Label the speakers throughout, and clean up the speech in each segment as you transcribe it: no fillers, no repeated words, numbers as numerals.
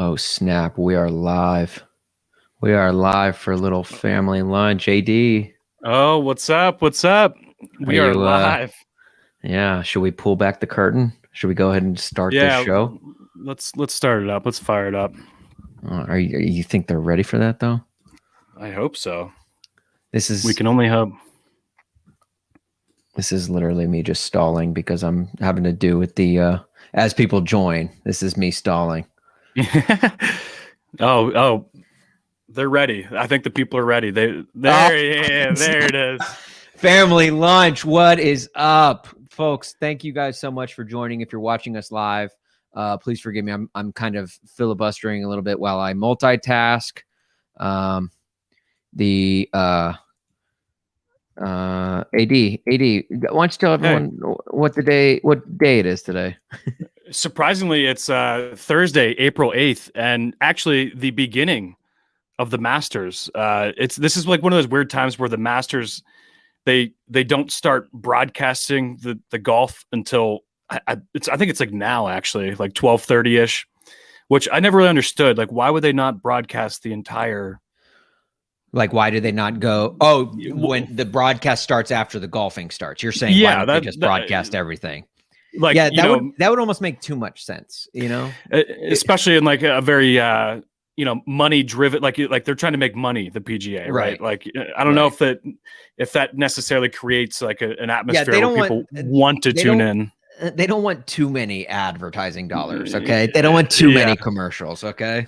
Speaker 1: Oh, snap. We are live. We are live for a little family lunch. AD,
Speaker 2: Oh, what's up? What's up?
Speaker 1: are
Speaker 2: We are
Speaker 1: you,
Speaker 2: live.
Speaker 1: yeah, should we pull back the curtain? Should we go ahead and start this
Speaker 2: Yeah,
Speaker 1: show?
Speaker 2: let's start it up. Let's fire it up.
Speaker 1: You think they're ready for that, though?
Speaker 2: I hope so.
Speaker 1: This
Speaker 2: We
Speaker 1: is,
Speaker 2: can only hope.
Speaker 1: this is literally me just stalling because I'm having to do with as people join, this is me stalling.
Speaker 2: Oh, they're ready. I think the people are ready. There it is.
Speaker 1: Family lunch. What is up, folks? Thank you guys so much for joining. If you're watching us live, please forgive me. I'm kind of filibustering a little bit while I multitask. AD, why don't you tell everyone what day it is today?
Speaker 2: Surprisingly, it's Thursday, April 8th, and actually the beginning of the Masters. This is like one of those weird times where the Masters they don't start broadcasting the golf until I think it's like now, actually, like 12:30 ish, which I never really understood. Like, why would they not broadcast the entire?
Speaker 1: Like, why did they not go? Oh, when the broadcast starts after the golfing starts, you're saying,
Speaker 2: yeah,
Speaker 1: why don't they just broadcast everything?
Speaker 2: Like,
Speaker 1: yeah, that would almost make too much sense,
Speaker 2: especially in like a very money driven, like they're trying to make money, the PGA, right? Like, I don't know if that necessarily creates like an atmosphere where people want to tune in.
Speaker 1: They don't want too many advertising dollars, okay? They don't want too many commercials, okay?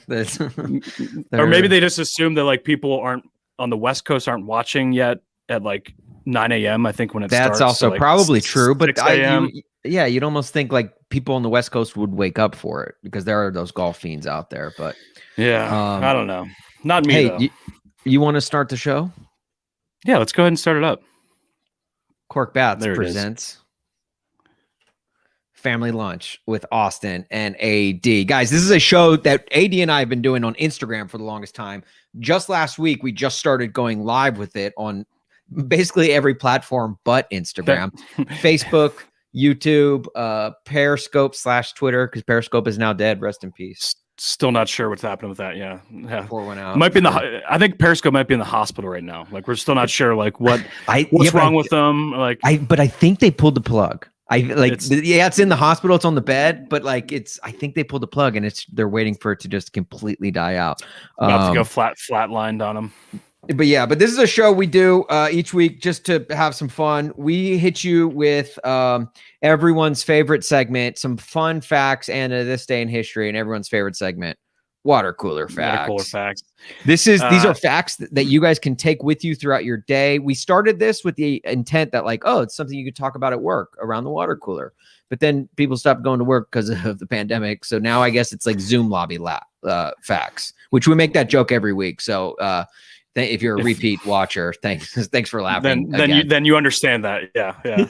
Speaker 2: Or maybe they just assume that like people aren't on the West Coast aren't watching yet at like 9 a.m. I think when it starts.
Speaker 1: That's also
Speaker 2: like
Speaker 1: probably true, but you'd almost think like people on the West Coast would wake up for it because there are those golf fiends out there. But
Speaker 2: I don't know. Not me.
Speaker 1: Hey,
Speaker 2: though.
Speaker 1: You want to start the show?
Speaker 2: Yeah, let's go ahead and start it up.
Speaker 1: Cork Bats presents Family Lunch with Austin and AD. Guys, this is a show that AD and I have been doing on Instagram for the longest time. Just last week, we just started going live with it on basically every platform but Instagram, Facebook, YouTube, Periscope / Twitter, because Periscope is now dead. Rest in peace.
Speaker 2: Still not sure what's happening with that. Yeah.
Speaker 1: Pour one out.
Speaker 2: Might be I think Periscope might be in the hospital right now. Like, we're still not sure like what's wrong with them. Like,
Speaker 1: but I think they pulled the plug. It's in the hospital. It's on the bed, but like I think they pulled the plug and they're waiting for it to just completely die out.
Speaker 2: About to go flatlined on them.
Speaker 1: But this is a show we do each week just to have some fun. We hit you with everyone's favorite segment, some fun facts, and this day in history, and everyone's favorite segment, water cooler facts. These are facts that you guys can take with you throughout your day. We started this with the intent that like, oh, it's something you could talk about at work around the water cooler. But then people stopped going to work because of the pandemic. So now I guess it's like Zoom lobby facts, which we make that joke every week. So if you're a repeat watcher, thanks for laughing.
Speaker 2: Then you understand that. Yeah.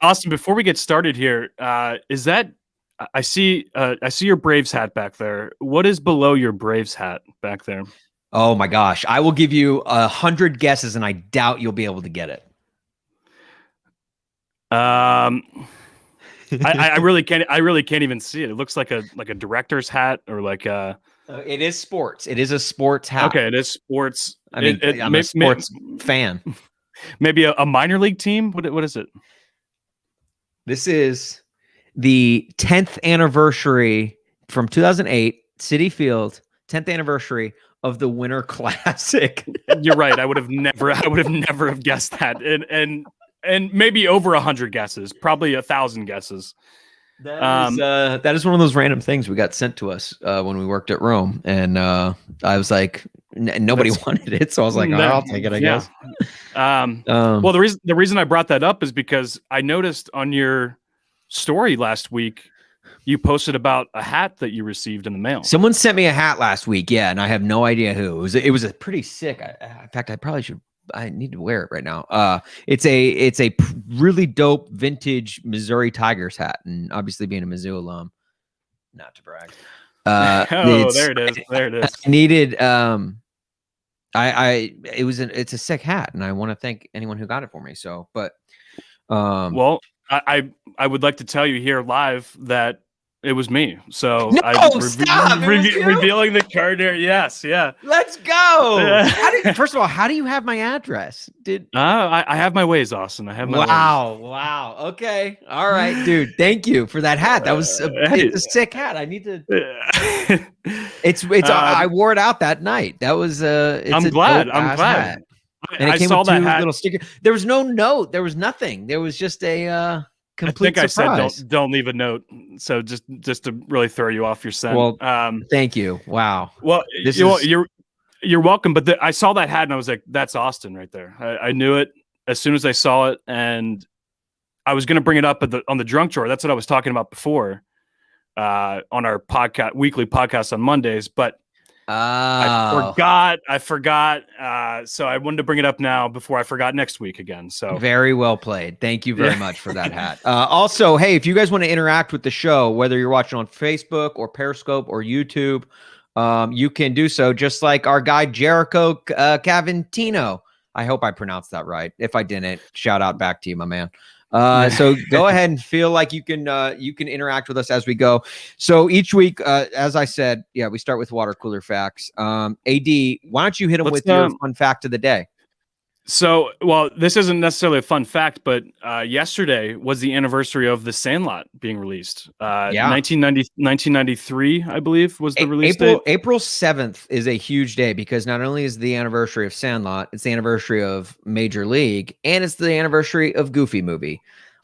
Speaker 2: Austin, before we get started here, is that I see your Braves hat back there. What is below your Braves hat back there?
Speaker 1: Oh my gosh. I will give you 100 guesses and I doubt you'll be able to get it.
Speaker 2: I really can't even see it. It looks like a director's hat or like a
Speaker 1: it is sports. It is a sports hat.
Speaker 2: Okay, it is sports.
Speaker 1: I mean, I'm a sports fan.
Speaker 2: Maybe a minor league team? What is it?
Speaker 1: This is the 10th anniversary from 2008, Citi Field, 10th anniversary of the Winter Classic.
Speaker 2: You're right. I would have never have guessed that. And maybe over 100 guesses, probably 1,000 guesses.
Speaker 1: That is one of those random things we got sent to us when we worked at Rome, and I was like, nobody wanted it, so I was like, I'll take it, I guess.
Speaker 2: Well, the reason I brought that up is because I noticed on your story last week you posted about a hat that you received in the mail.
Speaker 1: Someone sent me a hat last week, and I have no idea who. It was a pretty sick. In fact, I need to wear it right now. It's a really dope vintage Missouri Tigers hat, and obviously being a Mizzou alum, not to brag.
Speaker 2: There it is.
Speaker 1: I needed it's a sick hat, and I want to thank anyone who got it for me.
Speaker 2: Well, I would like to tell you here live that It was me. So
Speaker 1: No,
Speaker 2: I'm
Speaker 1: stop! It was you?
Speaker 2: revealing the card here. Yes, yeah.
Speaker 1: Let's go. First of all, how do you have my address?
Speaker 2: I have my ways, Austin. I have my ways.
Speaker 1: Wow. Okay. All right, dude. Thank you for that hat. That was it's a sick hat. I need to. It's. I wore it out that night. That was.
Speaker 2: I'm glad.
Speaker 1: Hat. And it came with two little stickers. There was no note. There was nothing. There was just a complete surprise.
Speaker 2: I said don't leave a note. So just to really throw you off your scent.
Speaker 1: Well, thank you. Wow.
Speaker 2: Well, you're welcome. But I saw that hat and I was like, that's Austin right there. I knew it as soon as I saw it, and I was going to bring it up on the drunk drawer. That's what I was talking about before on our weekly podcast on Mondays, but. I forgot. So I wanted to bring it up now before I forgot next week again. So
Speaker 1: very well played. Thank you very much for that hat. Also, hey, if you guys want to interact with the show, whether you're watching on Facebook or Periscope or YouTube, you can do so just like our guy, Jericho Caventino. I hope I pronounced that right. If I didn't, shout out back to you, my man. So go ahead and feel like you can interact with us as we go. So each week, as I said, we start with water cooler facts. AD, why don't you hit them with your fun fact of the day?
Speaker 2: So, well, this isn't necessarily a fun fact, but yesterday was the anniversary of The Sandlot being released. 1993, I believe, was the release date.
Speaker 1: April 7th is a huge day because not only is the anniversary of Sandlot, it's the anniversary of Major League, and it's the anniversary of Goofy Movie.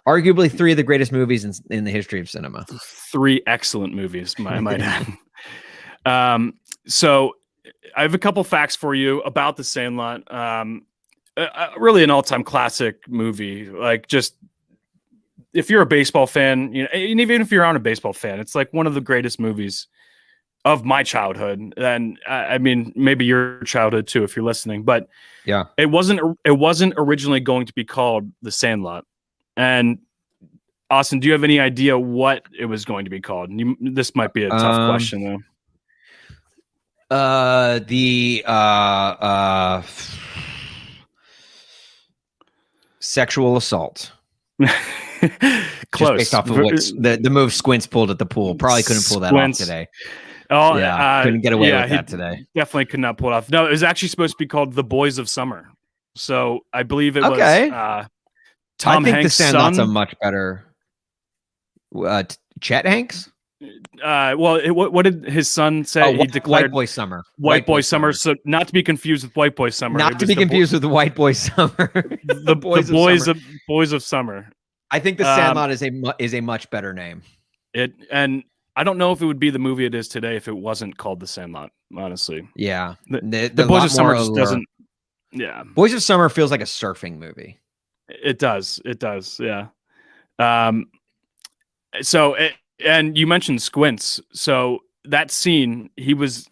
Speaker 1: Arguably three of the greatest movies in the history of cinema.
Speaker 2: Three excellent movies, I might add. So I have a couple facts for you about The Sandlot. Really an all-time classic movie. Like, just if you're a baseball fan, and even if you're not a baseball fan, it's like one of the greatest movies of my childhood. And I mean, maybe your childhood too, if you're listening. But
Speaker 1: yeah,
Speaker 2: it wasn't originally going to be called The Sandlot. And Austin, do you have any idea what it was going to be called? This might be a tough question though.
Speaker 1: Sexual assault.
Speaker 2: Close.
Speaker 1: Just based off of what the move Squints pulled at the pool. Probably couldn't pull that off today.
Speaker 2: Oh,
Speaker 1: yeah, couldn't get away with that today.
Speaker 2: Definitely could not pull it off. No, it was actually supposed to be called The Boys of Summer. So I believe it was Tom Hanks'
Speaker 1: The Sandlot's a much better. Chet Hanks?
Speaker 2: Well, what did his son say? He declared
Speaker 1: White Boy Summer.
Speaker 2: White Boy Summer. So not to be confused with White Boy Summer.
Speaker 1: Not to be confused with the White Boy Summer.
Speaker 2: the Boys of Summer.
Speaker 1: I think The Sandlot is a much better name.
Speaker 2: And I don't know if it would be the movie it is today if it wasn't called The Sandlot. Honestly,
Speaker 1: yeah.
Speaker 2: The Boys of Summer just doesn't. Yeah,
Speaker 1: Boys of Summer feels like a surfing movie.
Speaker 2: It does. Yeah. So. And you mentioned Squints. So that scene, he was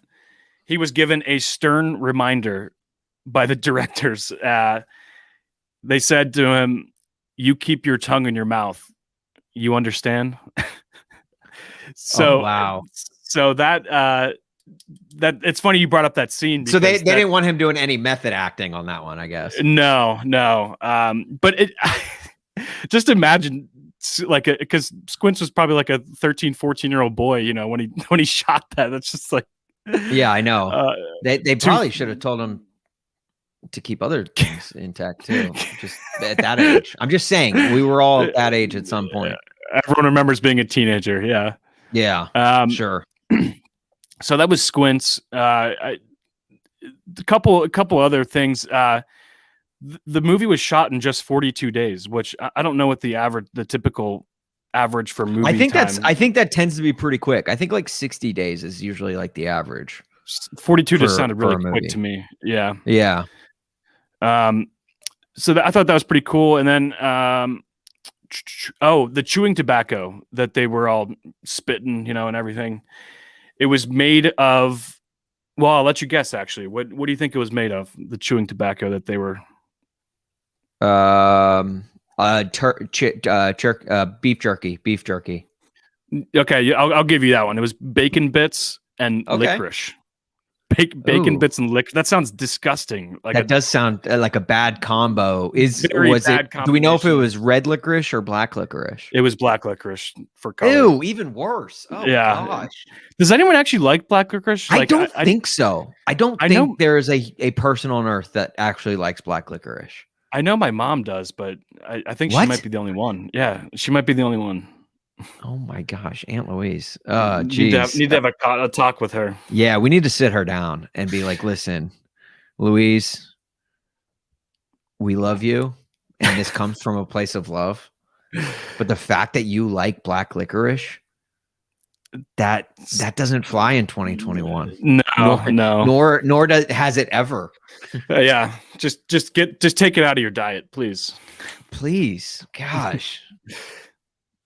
Speaker 2: given a stern reminder by the directors. They said to him, "You keep your tongue in your mouth. You understand?" So
Speaker 1: wow.
Speaker 2: So that it's funny you brought up that scene.
Speaker 1: So they didn't want him doing any method acting on that one, I guess.
Speaker 2: No. But it just imagine. Like, because Squints was probably like a 13, 14-year-old boy, when he shot that. That's just like,
Speaker 1: yeah, I know. They probably should have told him to keep other things intact too. Just at that age. I'm just saying, we were all at that age at some point.
Speaker 2: Everyone remembers being a teenager. Yeah.
Speaker 1: Yeah. Sure.
Speaker 2: So that was Squints. A couple other things. The movie was shot in just 42 days, which I don't know what the typical average for movie.
Speaker 1: I think that tends to be pretty quick. I think like 60 days is usually like the average.
Speaker 2: 42 just sounded really quick to me. Yeah.
Speaker 1: Yeah.
Speaker 2: So I thought that was pretty cool. And then, the chewing tobacco that they were all spitting, and everything. It was made of. Well, I'll let you guess. Actually, what do you think it was made of? The chewing tobacco that they were. Beef jerky. Okay, I'll give you that one. It was bacon bits and licorice. Bacon
Speaker 1: Ooh.
Speaker 2: bits and liquor. That sounds disgusting. Like
Speaker 1: That does sound like a bad combo.
Speaker 2: very
Speaker 1: Was
Speaker 2: bad
Speaker 1: it? Do we know if it
Speaker 2: combination.
Speaker 1: was red licorice or black licorice?
Speaker 2: It was black licorice for color.
Speaker 1: Ew, even worse. Oh
Speaker 2: Yeah.
Speaker 1: gosh.
Speaker 2: Does anyone actually like black licorice?
Speaker 1: I
Speaker 2: Like,
Speaker 1: don't think so. I don't
Speaker 2: I
Speaker 1: think
Speaker 2: know-
Speaker 1: there is a person on earth that actually likes black licorice.
Speaker 2: I know my mom does, but I think she
Speaker 1: What?
Speaker 2: might be the only one. Yeah, she might be the only one.
Speaker 1: Oh my gosh, Aunt Louise.
Speaker 2: Need to
Speaker 1: Geez.
Speaker 2: have a talk with her.
Speaker 1: Yeah, we need to sit her down and be like, listen, Louise, we love you, and this comes from a place of love. But the fact that you like black licorice, that doesn't fly in 2021.
Speaker 2: No.
Speaker 1: Nor has it ever.
Speaker 2: Yeah, just take it out of your diet, please.
Speaker 1: Please, gosh.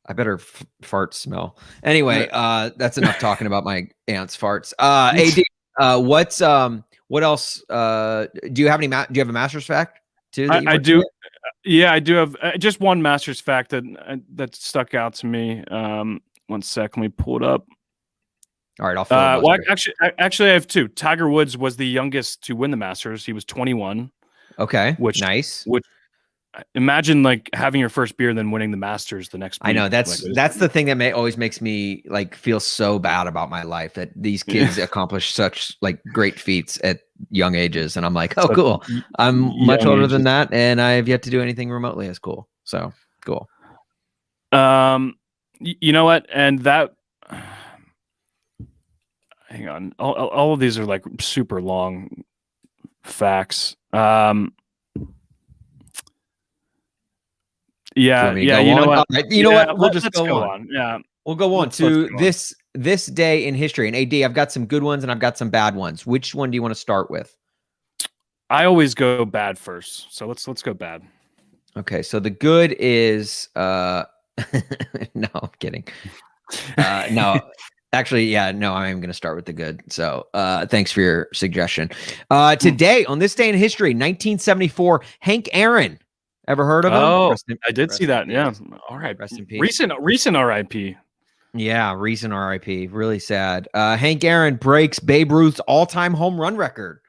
Speaker 1: I better fart smell. Anyway, that's enough talking about my aunt's farts. AD, what else? Do you have any? Do you have a master's fact too?
Speaker 2: I do. Yeah, I do have just one master's fact that stuck out to me. 1 sec, let me pull it up.
Speaker 1: All right, I'll fill
Speaker 2: well, actually, I have two. Tiger Woods was the youngest to win the Masters. He was 21.
Speaker 1: Okay,
Speaker 2: which imagine like having your first beer and then winning the Masters the next week.
Speaker 1: I know that's the thing that always makes me like feel so bad about my life, that these kids accomplish such like great feats at young ages, and I'm like, oh, cool. I'm much older than that, and I have yet to do anything remotely as cool. So cool.
Speaker 2: You know what? And that. Hang on. All of these are like super long facts. Yeah. You know what?
Speaker 1: Right. You know what? We'll just
Speaker 2: go on. Yeah.
Speaker 1: We'll go on to this day in history. And AD, I've got some good ones and I've got some bad ones. Which one do you want to start with?
Speaker 2: I always go bad first. So let's go bad.
Speaker 1: Okay. So the good is no, I'm kidding. No. Actually, yeah, no, I am going to start with the good. So thanks for your suggestion. Today, on this day in history, 1974, Hank Aaron. Ever heard of him?
Speaker 2: Oh, I did see that. Yeah. All right.
Speaker 1: Rest in peace.
Speaker 2: Recent RIP.
Speaker 1: Yeah, recent RIP. Really sad. Hank Aaron breaks Babe Ruth's all-time home run record.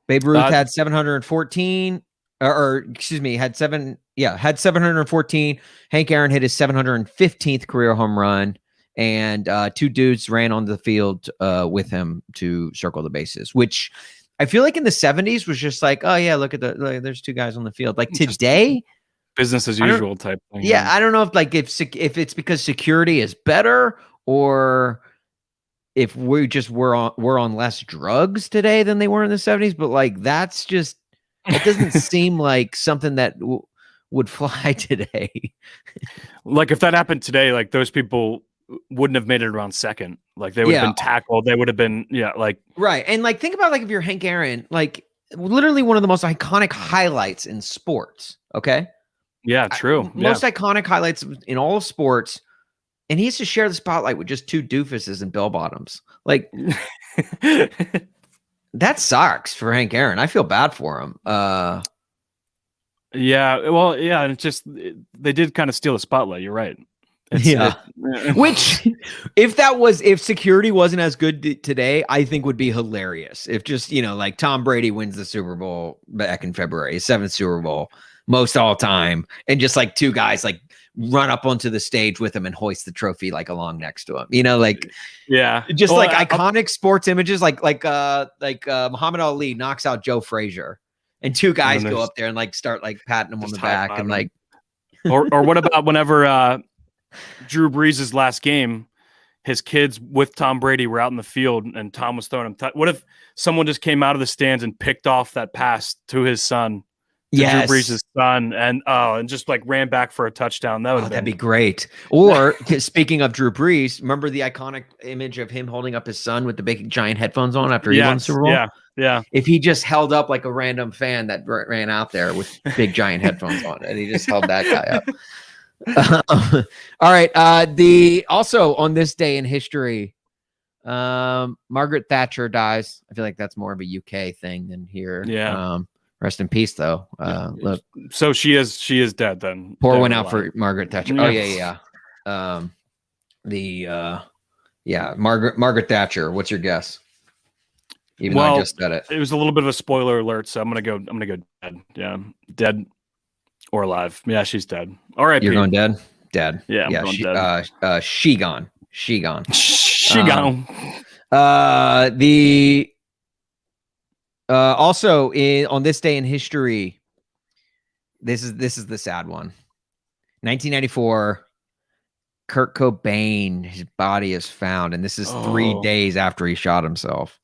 Speaker 1: Babe Ruth had 714, had 714. Hank Aaron hit his 715th career home run. And two dudes ran onto the field with him to circle the bases, which I feel like in the 70s was just like, oh yeah, look at there's two guys on the field. Like today,
Speaker 2: business as usual type thing.
Speaker 1: Yeah, I don't know if it's because security is better, or if we just we're on less drugs today than they were in the 70s. But like that's just, it doesn't seem like something that would fly today.
Speaker 2: Like if that happened today, like those people wouldn't have made it around second. Like they would have been tackled. They would have been, like
Speaker 1: right. And like think about like if you're Hank Aaron, like literally one of the most iconic highlights in sports. Okay.
Speaker 2: Yeah, true.
Speaker 1: Most iconic highlights in all of sports, and he has to share the spotlight with just two doofuses and bell bottoms. Like that sucks for Hank Aaron. I feel bad for him.
Speaker 2: Yeah, well, yeah, and it's just they did kind of steal the spotlight. You're right.
Speaker 1: Which, if security wasn't as good today, I think would be hilarious. If just, like Tom Brady wins the Super Bowl back in February, his 7th Super Bowl, most all time, and just like two guys like run up onto the stage with him and hoist the trophy like along next to him. Iconic sports images, like Muhammad Ali knocks out Joe Frazier, and two guys go up there and like start like patting him on the back and like,
Speaker 2: or what about whenever Drew Brees' last game, his kids with Tom Brady were out in the field and Tom was throwing him. What if someone just came out of the stands and picked off that pass to his son, Drew Brees' son, and just like ran back for a touchdown? That'd
Speaker 1: be great. Or speaking of Drew Brees, remember the iconic image of him holding up his son with the big giant headphones on after he won the Super Bowl?
Speaker 2: Yeah.
Speaker 1: If he just held up like a random fan that ran out there with big giant headphones on, and he just held that guy up. All right. Also on this day in history, Margaret Thatcher dies. I feel like that's more of a UK thing than here.
Speaker 2: Yeah.
Speaker 1: Rest in peace, though. Look.
Speaker 2: So she is dead then.
Speaker 1: Pour one out for Margaret Thatcher.
Speaker 2: Yeah.
Speaker 1: Oh yeah. Margaret Thatcher. What's your guess? even though I just said it.
Speaker 2: It was a little bit of a spoiler alert, so I'm gonna go dead. Yeah, dead or alive. Yeah, she's dead. All right,
Speaker 1: You're going dead. Dead.
Speaker 2: Yeah, I'm going dead.
Speaker 1: She gone. She gone.
Speaker 2: She gone.
Speaker 1: The also on this day in history, this is the sad one. 1994. Kurt Cobain, his body is found, and this is 3 days after he shot himself.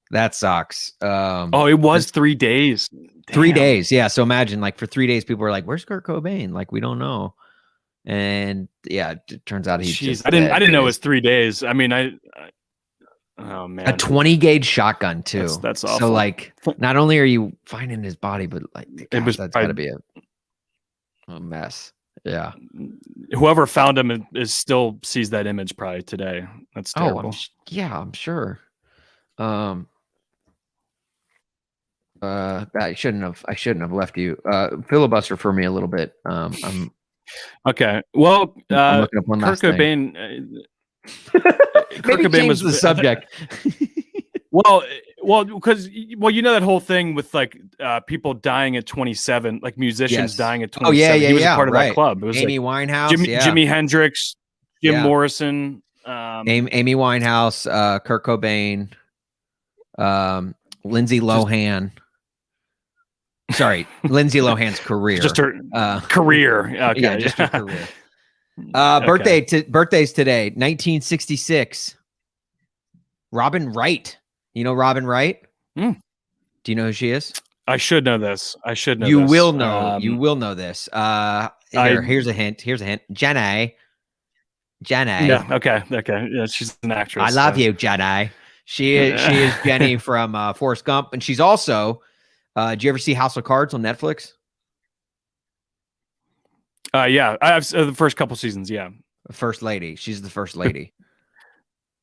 Speaker 1: That sucks.
Speaker 2: It was 3 days. Damn.
Speaker 1: 3 days, yeah. So imagine, like, for 3 days, people were like, "Where's Kurt Cobain?" Like, we don't know. And yeah, it turns out he's.
Speaker 2: I didn't know it was 3 days. I mean, oh man,
Speaker 1: a 20 gauge shotgun too.
Speaker 2: That's awful.
Speaker 1: So like, not only are you finding his body, but like, gosh, that's got to be a mess. Yeah.
Speaker 2: Whoever found him is still sees that image probably today. That's terrible.
Speaker 1: I'm sure. I shouldn't have left you filibuster for me a little bit. I'm
Speaker 2: okay. Well,
Speaker 1: I'm looking up one
Speaker 2: Kurt Cobain.
Speaker 1: Kurt Cobain was the subject.
Speaker 2: Well, because you know that whole thing with like people dying at 27, like musicians dying at 27.
Speaker 1: Oh yeah,
Speaker 2: he was a part of that club. It was
Speaker 1: Amy
Speaker 2: like
Speaker 1: Winehouse,
Speaker 2: Jimi Hendrix, Jim Morrison,
Speaker 1: Amy Winehouse, Kurt Cobain, Lindsay Lohan. Sorry, Lindsay Lohan's career.
Speaker 2: Just her career. Okay.
Speaker 1: Yeah, just her career. Birthdays today, 1966. Robin Wright. You know Robin Wright? Do you know who she is?
Speaker 2: I should know this.
Speaker 1: You will know. You will know this. Here's a hint. Jenny.
Speaker 2: Yeah. Okay. Yeah, she's an actress.
Speaker 1: I love you, Jenny. She is Jenny from Forrest Gump, and she's also. Did you ever see House of Cards on Netflix?
Speaker 2: Yeah, I have the first couple seasons. Yeah,
Speaker 1: First Lady. She's the First Lady.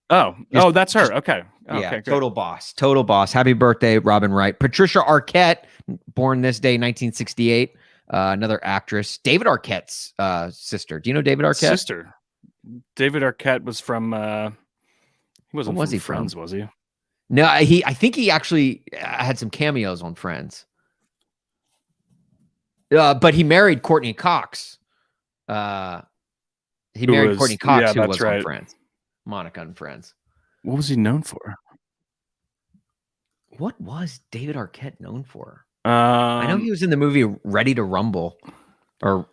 Speaker 2: That's her. Okay.
Speaker 1: Yeah, total boss. Happy birthday, Robin Wright. Patricia Arquette, born this day, 1968. Another actress. David Arquette's sister. Do you know David Arquette?
Speaker 2: Sister. David Arquette was from. He wasn't.
Speaker 1: Was he
Speaker 2: Friends?
Speaker 1: from?
Speaker 2: Was he?
Speaker 1: No, I think he actually had some cameos on Friends. But he married Courtney Cox. He married Courtney Cox, who was on Friends. Monica and Friends.
Speaker 2: What was he known for?
Speaker 1: What was David Arquette known for? I know he was in the movie Ready to Rumble, or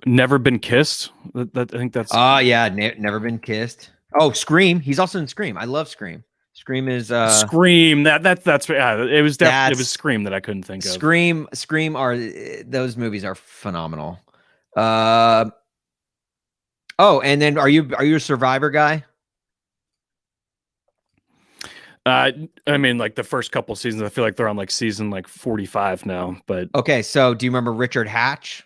Speaker 2: Never Been Kissed. I think that's.
Speaker 1: Yeah, Never Been Kissed. Oh, Scream. He's also in Scream. I love Scream. Scream is
Speaker 2: Scream. That's it was definitely it was Scream that I couldn't think of.
Speaker 1: Scream are those movies are phenomenal. And then are you a Survivor guy?
Speaker 2: I mean, like the first couple seasons, I feel like they're on like season like 45 now. But
Speaker 1: okay, so do you remember Richard Hatch?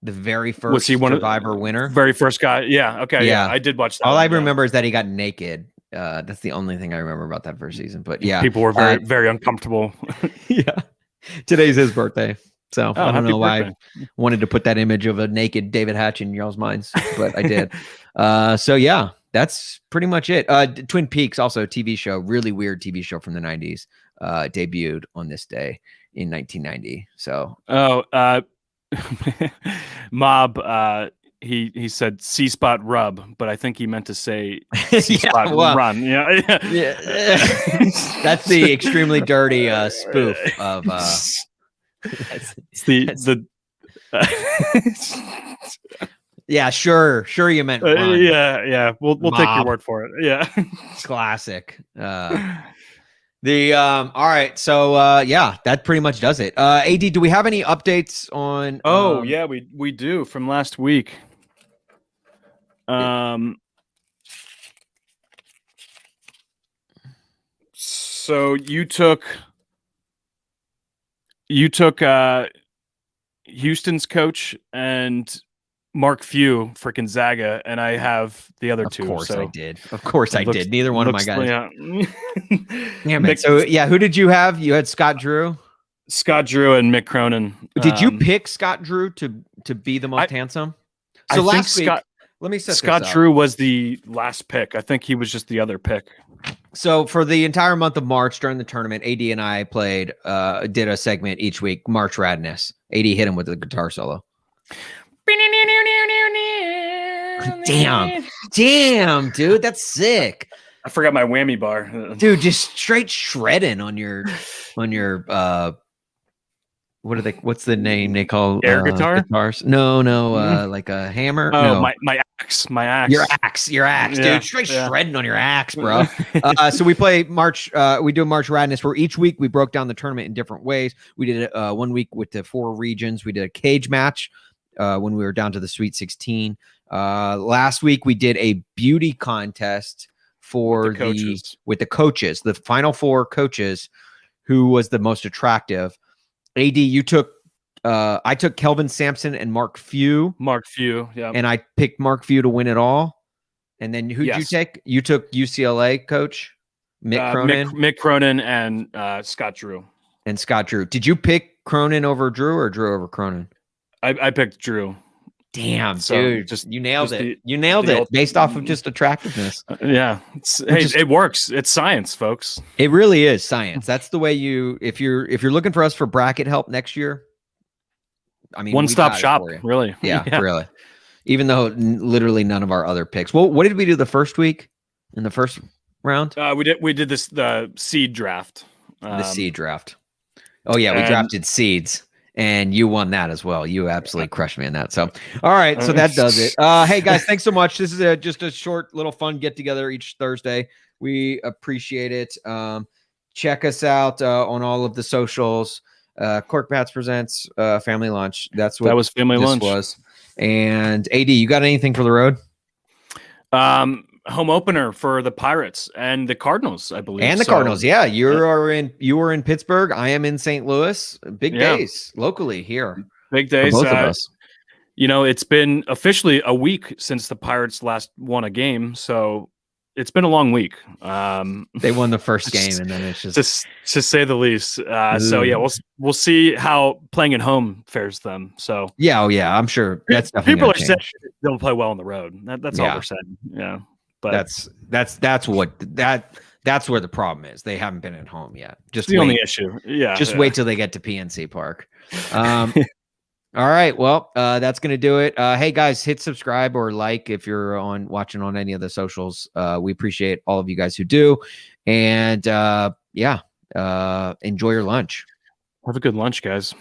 Speaker 1: The very first
Speaker 2: was he one
Speaker 1: Survivor winner?
Speaker 2: Very first guy. Yeah. Okay. Yeah. I did watch that.
Speaker 1: All I remember is that he got naked. That's the only thing I remember about that first season. But yeah,
Speaker 2: people were very, very uncomfortable.
Speaker 1: Yeah. Today's his birthday. So I don't know why
Speaker 2: birthday.
Speaker 1: I wanted to put that image of a naked David Hatch in y'all's minds, but I did. So yeah, that's pretty much it. Twin Peaks, also a TV show, really weird TV show from the 90s, debuted on this day in 1990. So
Speaker 2: Mob, he said C-spot rub, but I think he meant to say C-spot run. Yeah.
Speaker 1: That's the extremely dirty spoof of yeah, sure you meant run.
Speaker 2: Yeah, we'll take your word for it. Yeah.
Speaker 1: Classic. All right, so that pretty much does it. AD, do we have any updates on
Speaker 2: yeah, we do from last week. So you took Houston's coach and Mark Few for Gonzaga, and I have the other two.
Speaker 1: Of course
Speaker 2: so
Speaker 1: I did. Of course I did. Neither one of my guys.
Speaker 2: Yeah.
Speaker 1: Damn it. So yeah, who did you have? You had Scott Drew?
Speaker 2: Scott Drew and Mick Cronin.
Speaker 1: Did you pick Scott Drew to be the most handsome? So let me set
Speaker 2: Scott
Speaker 1: this up.
Speaker 2: Drew was the last pick. I think he was just the other pick.
Speaker 1: So for the entire month of March during the tournament, AD and I did a segment each week, March Radness. AD hit him with the guitar solo. Damn, dude, that's sick.
Speaker 2: I forgot my whammy bar.
Speaker 1: Dude, just straight shredding on your what's the name they call
Speaker 2: air guitars?
Speaker 1: No, like a hammer.
Speaker 2: Oh,
Speaker 1: no.
Speaker 2: my axe.
Speaker 1: Your axe,
Speaker 2: Yeah,
Speaker 1: dude. Straight shredding on your axe, bro. So we play March. We do March Radness where each week we broke down the tournament in different ways. We did it 1 week with the 4 regions. We did a cage match when we were down to the Sweet 16. Last week we did a beauty contest for with the coaches, the final 4 coaches, who was the most attractive. AD, you took I took Kelvin Sampson and Mark Few.
Speaker 2: Yeah.
Speaker 1: And I picked Mark Few to win it all. And then who'd you take? You took UCLA coach Mick Cronin.
Speaker 2: Mick Cronin and Scott Drew.
Speaker 1: And Scott Drew. Did you pick Cronin over Drew or Drew over Cronin?
Speaker 2: I picked Drew.
Speaker 1: Damn,
Speaker 2: So
Speaker 1: dude. You nailed it. You nailed it based off of just attractiveness.
Speaker 2: Yeah. It works. It's science, folks.
Speaker 1: It really is science. That's the way if you're looking for us for bracket help next year, I mean,
Speaker 2: one-stop shop, really.
Speaker 1: Yeah, really. Even though literally none of our other picks. Well, what did we do the first week in the first round?
Speaker 2: We did the seed draft.
Speaker 1: The seed draft. Oh yeah, we drafted seeds. And you won that as well. You absolutely crushed me in that. So, all right. So that does it. Hey, guys, thanks so much. This is just a short little fun get-together each Thursday. We appreciate it. Check us out on all of the socials. Cork Bats presents Family Lunch. That's what
Speaker 2: that was Family Lunch
Speaker 1: was. And AD, you got anything for the road?
Speaker 2: Home opener for the Pirates and the Cardinals, I believe.
Speaker 1: And the Cardinals, yeah. You were in Pittsburgh. I am in St. Louis. Big days locally here.
Speaker 2: Big days.
Speaker 1: For both of us.
Speaker 2: You know, it's been officially a week since the Pirates last won a game, so it's been a long week.
Speaker 1: They won the first game, and then it's just
Speaker 2: to say the least. So yeah, we'll see how playing at home fares them. So
Speaker 1: yeah, I'm sure that's definitely
Speaker 2: people are saying they'll play well on the road. That's all we're saying. Yeah. But
Speaker 1: that's where the problem is. They haven't been at home yet. Just
Speaker 2: the only issue. Yeah.
Speaker 1: Just wait till they get to PNC Park. All right. Well, that's going to do it. Hey guys, hit subscribe or like if you're watching on any of the socials. We appreciate all of you guys who do. And enjoy your lunch.
Speaker 2: Have a good lunch, guys.